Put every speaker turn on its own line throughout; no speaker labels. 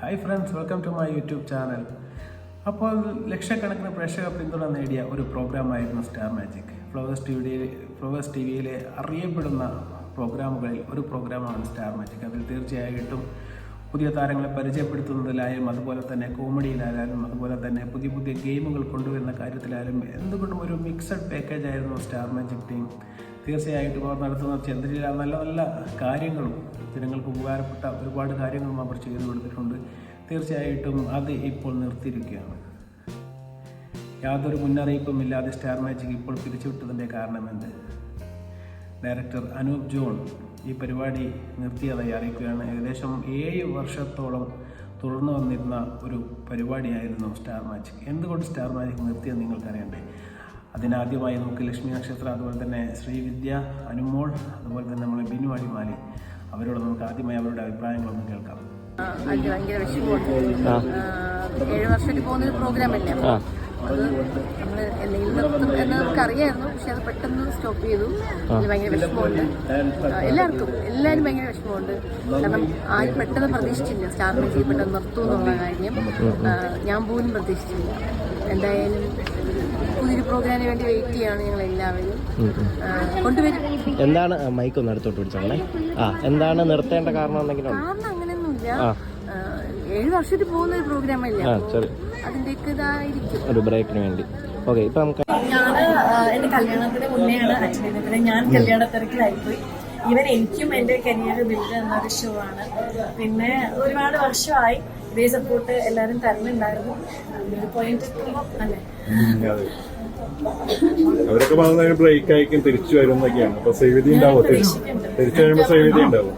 Hi friends, welcome to my YouTube channel. അപ്പോൾ ലക്ഷക്കണക്കിന് പ്രേക്ഷക പിന്തുണ നേടിയ ഒരു പ്രോഗ്രാമായിരുന്നു സ്റ്റാർ മാജിക്. ഫ്ലവേഴ്സ് ടി വിയിലെ അറിയപ്പെടുന്ന പ്രോഗ്രാമുകളിൽ ഒരു പ്രോഗ്രാമാണ് സ്റ്റാർ മാജിക്. അതിൽ തീർച്ചയായിട്ടും പുതിയ താരങ്ങളെ പരിചയപ്പെടുത്തുന്നതിലായാലും അതുപോലെ തന്നെ കോമഡിയിലായാലും അതുപോലെ തന്നെ പുതിയ പുതിയ ഗെയിമുകൾ കൊണ്ടുവരുന്ന കാര്യത്തിലായാലും എന്തുകൊണ്ടും ഒരു മിക്സഡ് പാക്കേജ് ആയിരുന്നു സ്റ്റാർ മാജിക് ടീം. തീർച്ചയായിട്ടും അവർ നടത്തുന്ന ചന്ദ്രയില നല്ല നല്ല കാര്യങ്ങളും ജനങ്ങൾക്ക് ഉപകാരപ്പെട്ട ഒരുപാട് കാര്യങ്ങളും അവർ ചെയ്തു കൊടുത്തിട്ടുണ്ട്. തീർച്ചയായിട്ടും അത് ഇപ്പോൾ നിർത്തിയിരിക്കുകയാണ്. യാതൊരു മുന്നറിയിപ്പുമില്ലാതെ സ്റ്റാർ മാജിക് ഇപ്പോൾ പിരിച്ചുവിട്ടതിൻ്റെ കാരണമെന്ത്? ഡയറക്ടർ അനൂപ് ജോൺ ഈ പരിപാടി നിർത്തിയതായി അറിയിക്കുകയാണ്. ഏകദേശം 7 വർഷത്തോളം തുടർന്നു വന്നിരുന്ന ഒരു പരിപാടിയായിരുന്നു സ്റ്റാർ മാജിക്. എന്തുകൊണ്ട് സ്റ്റാർ മാജിക് നിർത്തിയെന്ന് നിങ്ങൾക്കറിയണ്ടേ? അതിനാദ്യമായി നമുക്ക് ലക്ഷ്മി നക്ഷത്ര, അതുപോലെ തന്നെ ശ്രീവിദ്യ, അനുമോൾ, അതുപോലെ തന്നെ നമ്മളെ ബിനു അടിമാലി, അവരോട് നമുക്ക് ആദ്യമായി അവരുടെ അഭിപ്രായങ്ങളൊന്നും കേൾക്കാം.
അത് ഭയങ്കര വിഷമമുണ്ട്. 7 വർഷത്തിൽ പോകുന്നൊരു പ്രോഗ്രാം അല്ലേ, അത് നമ്മൾ എന്തെങ്കിലും നിർത്തും എന്ന് നമുക്കറിയായിരുന്നു. പക്ഷെ അത് പെട്ടെന്ന് സ്റ്റോപ്പ് ചെയ്തു. അതിൽ ഭയങ്കര വിഷമമുണ്ട്. എല്ലാവരും ഭയങ്കര വിഷമമുണ്ട്. കാരണം ആരും പെട്ടെന്ന് പ്രതീക്ഷിച്ചില്ല സ്റ്റാർ മാജിക് പെട്ടെന്ന് നിർത്തും എന്നുള്ള കാര്യം. ഞാൻ പോലും പ്രതീക്ഷിച്ചില്ല. എന്തായാലും പുതിയൊരു പ്രോഗ്രാമിന് വേണ്ടി വെയിറ്റ് ചെയ്യാണ് ഞങ്ങൾ എല്ലാവരും. കൊണ്ടുവരും.
എന്താണ് മൈക്ക് ഒന്ന് അടുത്തോട്ട് പിടിച്ചോളേ? എന്താണ് നിർത്തേണ്ട കാരണം?
കാരണം അങ്ങനെയൊന്നുമില്ല. 7 വർഷത്തിൽ പോകുന്ന ഒരു പ്രോഗ്രാം അല്ലേ, അതിന്റെയൊക്കെ ഇതായിരിക്കും ഒരു ബ്രേക്കിന് വേണ്ടി.
ഓക്കെ, ഇപ്പൊ നമുക്ക്
എന്റെ കല്യാണത്തിന് മുന്നെയാണ് അച്ഛനെ ഞാൻ കല്യാണത്തിരക്കിലായിപ്പോയി. ഈവൻ എനിക്കും എന്റെ കരിയർ ബിൽഡ് എന്നൊരു ഷോ ആണ്. പിന്നെ ഒരുപാട് വർഷമായി ഇതേ സപ്പോർട്ട് എല്ലാവരും തരുന്നുണ്ടായിരുന്നു. ഒരു പോയിന്റ് അല്ലേ,
അവരൊക്കെ പറഞ്ഞ ബ്രേക്ക് ആയിരിക്കും തിരിച്ചു വരുന്നൊക്കെയാണ്. അപ്പൊ സേവിധി ഉണ്ടാവും, തിരിച്ചു വരുമ്പോ സേവിധി ഉണ്ടാവും.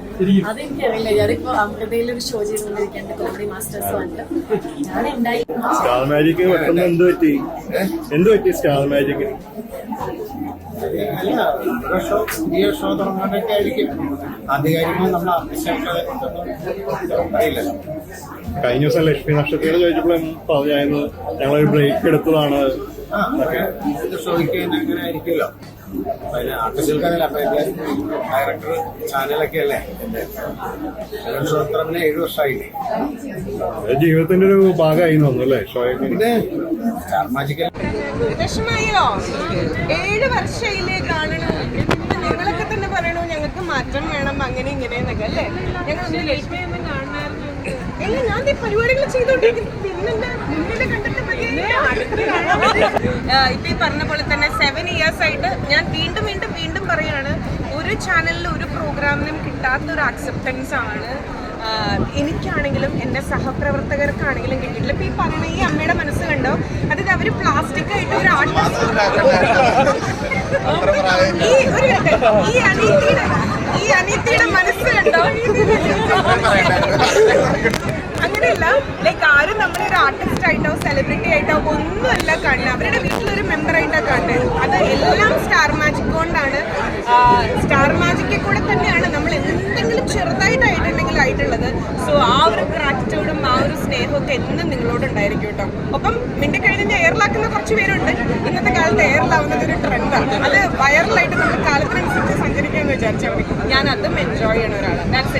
അതെനിക്കറിയില്ല. ഞാനിപ്പോ അമൃതയിലൊരു ഷോ ചെയ്തുകൊണ്ടിരിക്കുന്നുണ്ട്, കോമഡി മാസ്റ്റേഴ്സ് വന്നിട്ട്. ഞാനുണ്ടായി.
സ്റ്റാർ മാജിക് പെട്ടെന്ന് എന്ത് പറ്റി സ്റ്റാർ മാജിക്?
പുതിയ ഷോ തുടങ്ങാനൊക്കെ ആയിരിക്കും. ആധികാരികമായി നമ്മൾ അറിയില്ലല്ലോ.
കഴിഞ്ഞ ദിവസം ലക്ഷ്മി നക്ഷത്രയോട് ചോദിച്ചപ്പോഴും പറഞ്ഞായിരുന്നു ഞങ്ങളൊരു ബ്രേക്ക് എടുത്തതാണ്.
ഷോയ്ക്ക് അങ്ങനെ ആയിരിക്കുമല്ലോ. അതിന് ആർട്ടിസ്റ്റുകൾക്കറിയില്ല. അപ്പൊ ഡയറക്ടർ ചാനലൊക്കെ അല്ലേ ഷോ അത്ര 7 വർഷമായില്ലേ.
ജീവിതത്തിന്റെ ഒരു ഭാഗമായി തോന്നുന്നു അല്ലേ ഷോയൊക്കെ?
പിന്നെ സ്റ്റാർ മാജിക്കൽ
വിഷമയോ? 7 വർഷയിലേ കാണണം. ഞങ്ങളൊക്കെ തന്നെ പറയണു ഞങ്ങൾക്ക് മാറ്റം വേണം, അങ്ങനെ ഇങ്ങനെ എന്നൊക്കെ അല്ലേ. ഞങ്ങൾ ലക്ഷ്മിയൊന്നും കാണാറുണ്ട്. ഇല്ല, ഞാൻ ഈ പരിപാടികൾ ചെയ്തോണ്ടിരിക്കുന്നു. പിന്നെന്താ മുന്നിൽ കണ്ടിട്ട് ഇപ്പൊ ഈ പറഞ്ഞ പോലെ തന്നെ 7 years ആയിട്ട് ഞാൻ വീണ്ടും പറയാണ്, ഒരു ചാനലിൽ ഒരു പ്രോഗ്രാമിനും കിട്ടാത്തൊരു ആക്സെപ്റ്റൻസ് ആണ് എനിക്കാണെങ്കിലും എൻ്റെ സഹപ്രവർത്തകർക്കാണെങ്കിലും കിട്ടിയിട്ടില്ല. ഇപ്പൊ ഈ പറയുന്ന ഈ അമ്മയുടെ മനസ്സ് കണ്ടോ, അതായത് അവര് പ്ലാസ്റ്റിക് ആയിട്ട് ഒരു ഈ അനീതിയുടെ മനസ്സ് കണ്ടോ. അങ്ങനെയല്ല, ലൈക്ക് ആരും നമ്മളെ ഒരു ആർട്ടിസ്റ്റ് ആയിട്ടോ സെലിബ്രിറ്റി ആയിട്ടോ ഒന്നുമല്ല കാണുന്നത്. അവരുടെ വീട്ടിലൊരു മെമ്പർ ആയിട്ടാണ് കാണുന്നത്. അത് എല്ലാം സ്റ്റാർ മാജിക് കൊണ്ടാണ്. സ്റ്റാർ മാജിക്കിൽ കൂടെ തന്നെയാണ് നമ്മൾ എന്തെങ്കിലും ചെറുതായിട്ടായിട്ടുണ്ടെങ്കിൽ ആയിട്ടുള്ളത്. സോ ആ ഒരു ഗ്രാറ്റിറ്റ്യൂഡും ആ ഒരു സ്നേഹമൊക്കെ എന്നും നിങ്ങളോട് ഉണ്ടായിരിക്കും കേട്ടോ. ഒപ്പം മിണ്ടിക്കഴിഞ്ഞ് എയറിലാക്കുന്ന കുറച്ച് പേരുണ്ട്. ഇന്നത്തെ കാലത്ത് എയറിലാവുന്നത് ഒരു ട്രെൻഡാണ്. അത് വൈറലായിട്ട് നമ്മൾ കാലത്തിനനുസരിച്ച് സഞ്ചരിക്കാമെന്ന് വിചാരിച്ചാൽ മതി. ഞാൻ അതും എൻജോയ് ചെയ്യണ ഒരാളാണ്.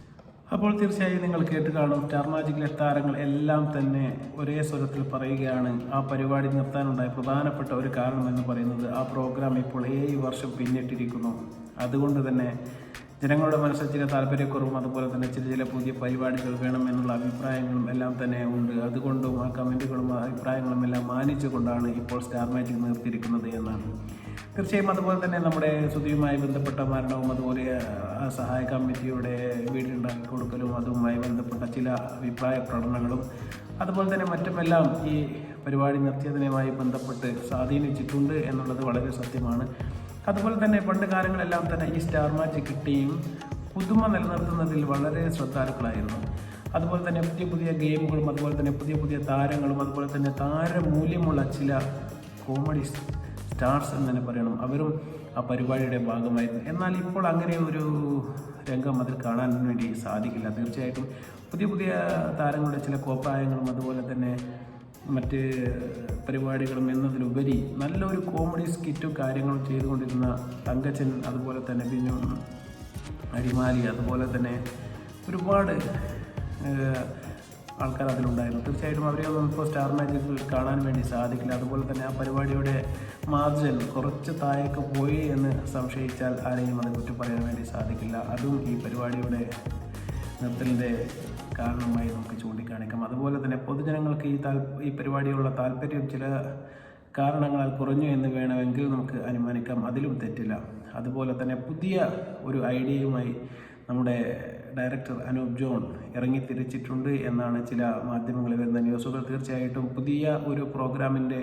അപ്പോൾ തീർച്ചയായും നിങ്ങൾ കേട്ട് കാണും. സ്റ്റാർ മാജിക്കിലെ താരങ്ങൾ എല്ലാം തന്നെ ഒരേ സ്വരത്തിൽ പറയുകയാണ് ആ പരിപാടി നിർത്താനുണ്ടായ പ്രധാനപ്പെട്ട ഒരു കാരണം എന്ന് പറയുന്നത് ആ പ്രോഗ്രാം ഇപ്പോൾ 7 വർഷം പിന്നിട്ടിരിക്കുന്നു. അതുകൊണ്ട് തന്നെ ജനങ്ങളുടെ മനസ്സിൽ ചില താല്പര്യക്കുറവും അതുപോലെ തന്നെ ചില പുതിയ പരിപാടികൾ വേണമെന്നുള്ള അഭിപ്രായങ്ങളും എല്ലാം തന്നെ ഉണ്ട്. അതുകൊണ്ടും ആ കമൻറ്റുകളും അഭിപ്രായങ്ങളും എല്ലാം മാനിച്ചുകൊണ്ടാണ് ഇപ്പോൾ സ്റ്റാർ മാജിക് നിർത്തിയിരിക്കുന്നത് എന്നാണ്. തീർച്ചയായും അതുപോലെ തന്നെ നമ്മുടെ ശ്രുതിയുമായി ബന്ധപ്പെട്ട മരണവും അതുപോലെ സഹായ കമ്മിറ്റിയുടെ വീടുണ്ടാക്കി കൊടുക്കലും അതുമായി ബന്ധപ്പെട്ട ചില അഭിപ്രായ പ്രകടനങ്ങളും അതുപോലെ തന്നെ മറ്റുമെല്ലാം ഈ പരിപാടി നിർത്തിയതിനുമായി ബന്ധപ്പെട്ട് സ്വാധീനിച്ചിട്ടുണ്ട് എന്നുള്ളത് വളരെ സത്യമാണ്. അതുപോലെ തന്നെ പണ്ട് കാലങ്ങളെല്ലാം തന്നെ ഈ സ്റ്റാർ മാജിക് ടീം പുതുമ നിലനിർത്തുന്നതിൽ വളരെ ശ്രദ്ധാലുക്കളായിരുന്നു. അതുപോലെ തന്നെ പുതിയ ഗെയിമുകളും അതുപോലെ തന്നെ പുതിയ താരങ്ങളും അതുപോലെ തന്നെ താരമൂല്യമുള്ള ചില കോമഡി സ്റ്റാർസ് എന്ന് തന്നെ പറയണം, അവരും ആ പരിപാടിയുടെ ഭാഗമായിരുന്നു. എന്നാൽ ഇപ്പോൾ അങ്ങനെ ഒരു രംഗം അതിൽ കാണാൻ വേണ്ടി സാധിക്കില്ല. തീർച്ചയായിട്ടും പുതിയ താരങ്ങളുടെ ചില കോപ്രായങ്ങളും അതുപോലെ തന്നെ മറ്റ് പരിപാടികളും എന്നതിലുപരി നല്ലൊരു കോമഡി സ്കിറ്റും കാര്യങ്ങളും ചെയ്തുകൊണ്ടിരുന്ന തങ്കച്ചൻ, അതുപോലെ തന്നെ ബിനു അടിമാലി, അതുപോലെ തന്നെ ഒരുപാട് ആൾക്കാർ അതിലുണ്ടായിരുന്നു. തീർച്ചയായിട്ടും അവരെയൊന്നും ഇപ്പോൾ സ്റ്റാർ മാജിക്കിൽ കാണാൻ വേണ്ടി സാധിക്കില്ല. അതുപോലെ തന്നെ ആ പരിപാടിയുടെ മാർജിൻ കുറച്ച് താഴേക്ക് പോയി എന്ന് സംശയിച്ചാൽ ആരെയും അത് കുറ്റം പറയാൻ വേണ്ടി സാധിക്കില്ല. അതും ഈ പരിപാടിയുടെ നിർത്തലിൻ്റെ കാരണമായി നമുക്ക് ചൂണ്ടിക്കാണിക്കാം. അതുപോലെ തന്നെ പൊതുജനങ്ങൾക്ക് ഈ പരിപാടിയുള്ള താല്പര്യം ചില കാരണങ്ങളാൽ കുറഞ്ഞു എന്ന് വേണമെങ്കിൽ നമുക്ക് അനുമാനിക്കാം. അതിലും തെറ്റില്ല. അതുപോലെ തന്നെ പുതിയ ഒരു ഐഡിയയുമായി നമ്മുടെ ഡയറക്ടർ അനൂപ് ജോൺ ഇറങ്ങിത്തിരിച്ചിട്ടുണ്ട് എന്നാണ് ചില മാധ്യമങ്ങളിൽ വരുന്ന ന്യൂസുകൾ. തീർച്ചയായിട്ടും പുതിയ ഒരു പ്രോഗ്രാമിൻ്റെ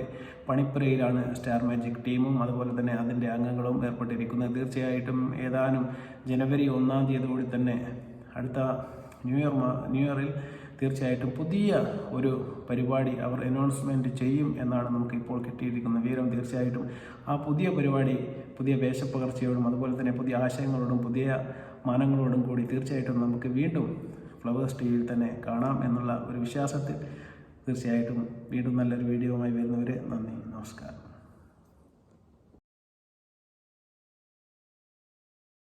പണിപ്പുരയിലാണ് സ്റ്റാർ മാജിക് ടീമും അതുപോലെ തന്നെ അതിൻ്റെ അംഗങ്ങളും ഏർപ്പെട്ടിരിക്കുന്നത്. തീർച്ചയായിട്ടും ഏതാനും ജനുവരി 1-ാം തീയതിയോടെ തന്നെ അടുത്ത ന്യൂ ഇയറിൽ തീർച്ചയായിട്ടും പുതിയ ഒരു പരിപാടി അവർ അനൗൺസ്മെൻറ്റ് ചെയ്യും എന്നാണ് നമുക്ക് ഇപ്പോൾ കിട്ടിയിരിക്കുന്ന വിവരം. തീർച്ചയായിട്ടും ആ പുതിയ പരിപാടി പുതിയ വേഷപ്പകർച്ചയോടും അതുപോലെ തന്നെ പുതിയ ആശയങ്ങളോടും പുതിയ മാനങ്ങളോടും കൂടി തീർച്ചയായിട്ടും നമുക്ക് വീണ്ടും ഫ്ലവേഴ്സ് ടിവിയിൽ തന്നെ കാണാം എന്നുള്ള ഒരു വിശ്വാസത്തിൽ തീർച്ചയായിട്ടും വീണ്ടും നല്ലൊരു വീഡിയോയുമായി വരുന്നവരെ